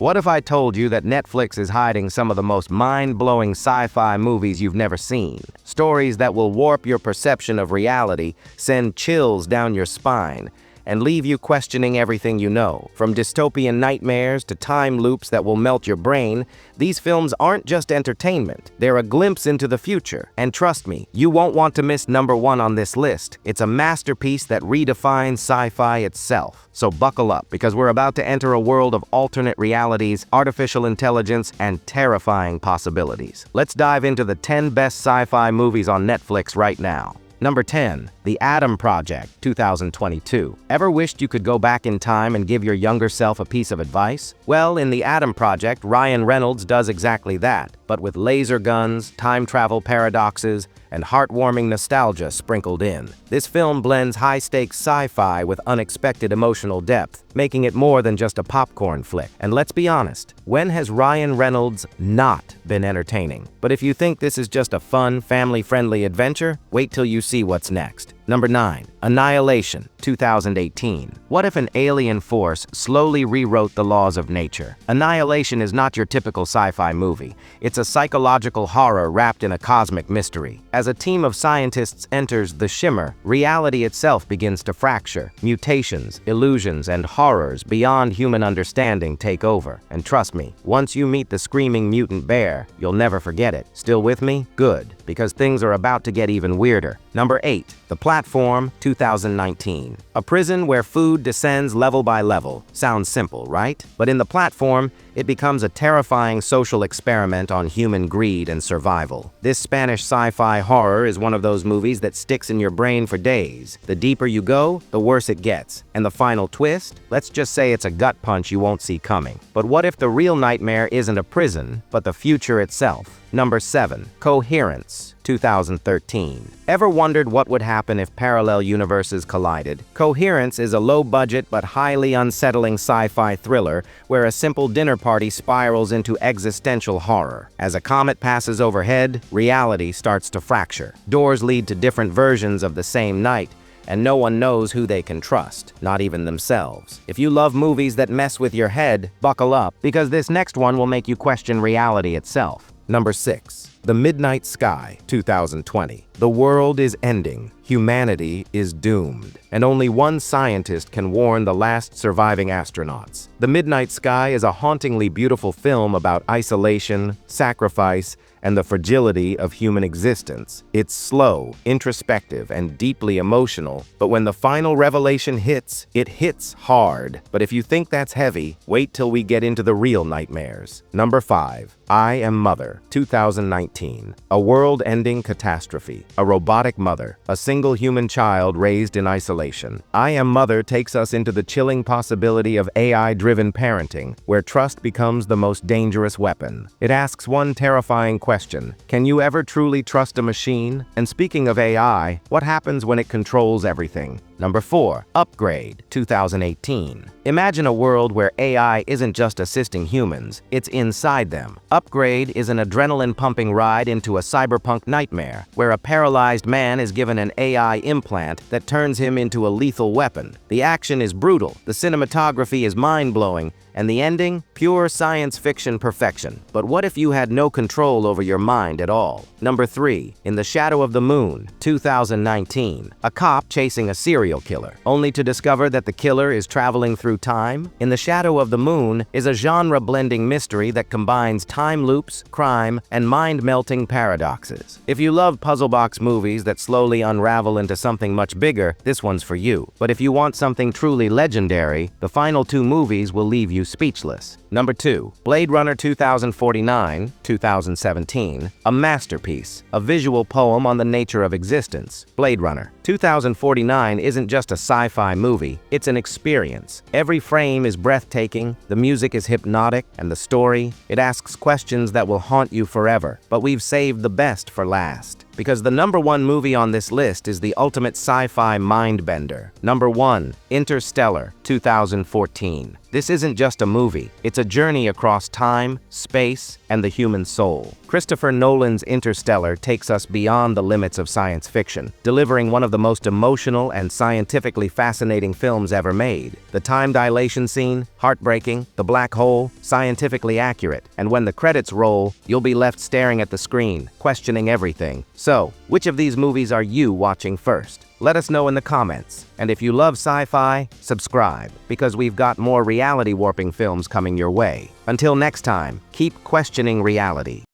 What if I told you that Netflix is hiding some of the most mind-blowing sci-fi movies you've never seen? Stories that will warp your perception of reality, send chills down your spine, and leave you questioning everything you know. From dystopian nightmares to time loops that will melt your brain, these films aren't just entertainment. They're a glimpse into the future. And trust me, you won't want to miss number one on this list. It's a masterpiece that redefines sci-fi itself. So buckle up, because we're about to enter a world of alternate realities, artificial intelligence, and terrifying possibilities. Let's dive into the 10 best sci-fi movies on Netflix right now. Number 10. The Atom Project, 2022. Ever wished you could go back in time and give your younger self a piece of advice? Well, in The Atom Project, Ryan Reynolds does exactly that, but with laser guns, time travel paradoxes, and heartwarming nostalgia sprinkled in. This film blends high-stakes sci-fi with unexpected emotional depth, making it more than just a popcorn flick. And let's be honest, when has Ryan Reynolds not been entertaining? But if you think this is just a fun, family-friendly adventure, wait till you see what's next. Number 9. Annihilation, 2018. What if an alien force slowly rewrote the laws of nature? Annihilation is not your typical sci-fi movie. It's a psychological horror wrapped in a cosmic mystery. As a team of scientists enters the Shimmer, reality itself begins to fracture. Mutations, illusions, and horrors beyond human understanding take over. And trust me, once you meet the screaming mutant bear, you'll never forget it. Still with me? Good, because things are about to get even weirder. Number 8. The Platform, 2019. A prison where food descends level by level. Sounds simple, right? But in The Platform, it becomes a terrifying social experiment on human greed and survival. This Spanish sci-fi horror is one of those movies that sticks in your brain for days. The deeper you go, the worse it gets. And the final twist? Let's just say it's a gut punch you won't see coming. But what if the real nightmare isn't a prison, but the future itself? Number 7. Coherence, 2013. Ever wondered what would happen if parallel universes collided? Coherence is a low-budget but highly unsettling sci-fi thriller where a simple dinner party spirals into existential horror. As a comet passes overhead, reality starts to fracture. Doors lead to different versions of the same night, and no one knows who they can trust, not even themselves. If you love movies that mess with your head, buckle up, because this next one will make you question reality itself. Number 6. The Midnight Sky, 2020. The world is ending. Humanity is doomed. And only one scientist can warn the last surviving astronauts. The Midnight Sky is a hauntingly beautiful film about isolation, sacrifice, and the fragility of human existence. It's slow, introspective, and deeply emotional, but when the final revelation hits, it hits hard. But if you think that's heavy, wait till we get into the real nightmares. Number 5. I Am Mother, 2019. A world-ending catastrophe. A robotic mother. A single human child raised in isolation. I Am Mother takes us into the chilling possibility of AI-driven parenting, where trust becomes the most dangerous weapon. It asks one terrifying question: can you ever truly trust a machine? And speaking of AI, what happens when it controls everything? Number 4. Upgrade, 2018. Imagine a world where AI isn't just assisting humans, it's inside them. Upgrade is an adrenaline-pumping ride into a cyberpunk nightmare, where a paralyzed man is given an AI implant that turns him into a lethal weapon. The action is brutal, the cinematography is mind-blowing, and the ending? Pure science fiction perfection. But what if you had no control over your mind at all? Number 3. In the Shadow of the Moon, 2019. A cop chasing a serial killer, only to discover that the killer is traveling through time. In the Shadow of the Moon is a genre-blending mystery that combines time loops, crime, and mind-melting paradoxes. If you love puzzle box movies that slowly unravel into something much bigger, this one's for you. But if you want something truly legendary, the final 2 movies will leave you speechless. Number 2. Blade Runner 2049, 2017. A masterpiece, a visual poem on the nature of existence. Blade Runner 2049 isn't just a sci-fi movie, it's an experience. Every frame is breathtaking, the music is hypnotic, and the story, it asks questions that will haunt you forever. But we've saved the best for last, because the number 1 movie on this list is the ultimate sci-fi mind-bender. Number 1. Interstellar, 2014. This isn't just a movie, it's a journey across time, space, and the human soul. Christopher Nolan's Interstellar takes us beyond the limits of science fiction, delivering one of the most emotional and scientifically fascinating films ever made. The time dilation scene, heartbreaking, the black hole, scientifically accurate, and when the credits roll, you'll be left staring at the screen, questioning everything. So, which of these movies are you watching first? Let us know in the comments. And if you love sci-fi, subscribe, because we've got more reality warping films coming your way. Until next time, keep questioning reality.